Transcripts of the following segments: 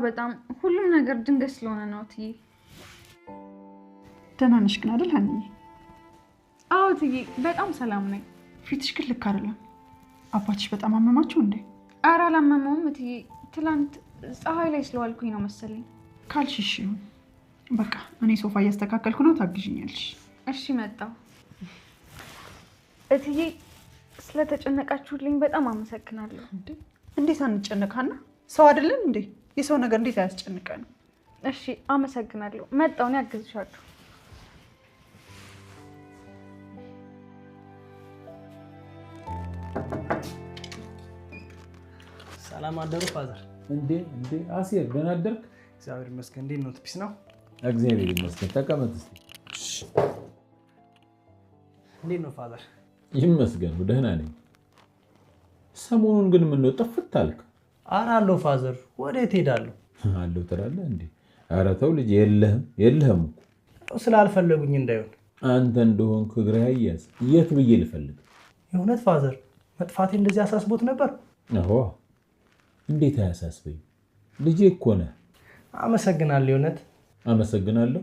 በጣም ሁሉም ነገር ድንገት ስለሆነ ነው እትዬ። ደህና ነሽ ግን አይደል ሀኒዬ? አዎ እትዬ በጣም ሰላም ነኝ። ፊትሽ ግን ልክ አይደለም። አባትሽ በጣም አመማቸው እንዴ? ኧረ አላመመውም እትዬ። ትላንት ፀሐይ ላይ ስለዋልኩኝ ነው መሰለኝ። ካልሽሽ ይሁን። በቃ እኔ ሶፋ እያስተካከልኩ ነው፣ ታግዥኛለሽ? እሺ መጣሁ። እትዬ ስለተጨነቃችሁልኝ በጣም አመሰግናለሁ። እንዴት አንጨነቃና? ሰው አይደለን እንዴ? የሰው ነገር እንዴት አያስጨንቀንም? እሺ አመሰግናለሁ። መጣሁ፣ እኔ አግዝሻለሁ። ሰላም አደሩ ፋዘር። እንዴ አሲር ደህና አደርክ? እግዚአብሔር ይመስገን። እንዴት ነው? ፒስ ነው? እግዚአብሔር ይመስገን። ተቀመጥ እስኪ። እንዴት ነው ፋዘር? ይመስገን ደህና ነኝ። ሰሞኑን ግን ምን ነው ጠፍት አልክ? ኧረ አለሁ ፋዘር። ወዴት ሄዳለሁ? አለሁ ትላለህ እንዴ? ኧረ ተው ልጅ፣ የለህም እኮ ስላልፈለጉኝ እንዳይሆን። አንተ እንደሆንክ እግርህ አያዝ። የት ብዬ ልፈልግ? የእውነት ፋዘር መጥፋቴ እንደዚህ አሳስቦት ነበር? አዎ። እንዴት አያሳስበኝ? ልጄ እኮ ነህ። አመሰግናለሁ። የእውነት አመሰግናለሁ።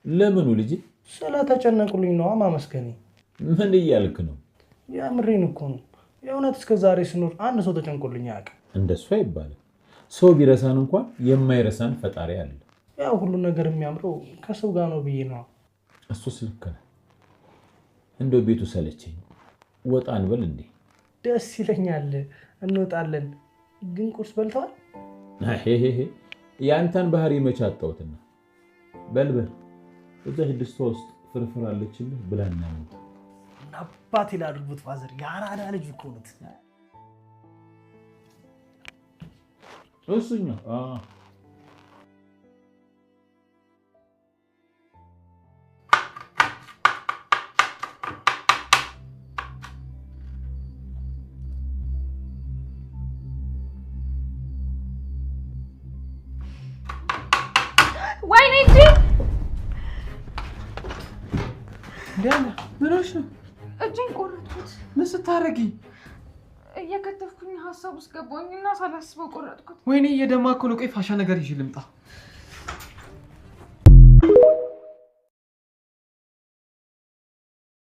ለምኑ ልጄ? ስለተጨነቁልኝ ነው ማመስገኔ። ምን እያልክ ነው? የምሬን እኮ ነው። የእውነት እስከ ዛሬ ስኖር አንድ ሰው ተጨንቆልኝ አያውቅም። እንደሱ አይባልም። ሰው ቢረሳን እንኳን የማይረሳን ፈጣሪ አለ። ያው ሁሉ ነገር የሚያምረው ከሰው ጋር ነው ብዬ ነው። እሱስ ልክ ነህ። እንደው ቤቱ ሰለቸኝ፣ ወጣ እንበል እንዴ? ደስ ይለኛል። እንወጣለን። ግን ቁርስ በልተዋል? ያንተን ባህሪ መቼ አጣሁትና። በልበል፣ እዛች ድስቷ ውስጥ ፍርፍር አለችልህ፣ ብላና ነው። አባቴ ላድርጉት ፋዘር። የአራዳ ልጅ እኮ ነው። እሱኛው ወይኔ እጄ! ምን ሆነሽ ነው? እጄን ቆረጥኩት። ምን ስታረጊ? እየከተፍኩኝ ሀሳብ ውስጥ ገባሁኝና ሳላስበው ቆረጥኩት። ወይኔ እየደማ እኮ ነው። ቆይ ፋሻ ነገር ይዤ ልምጣ።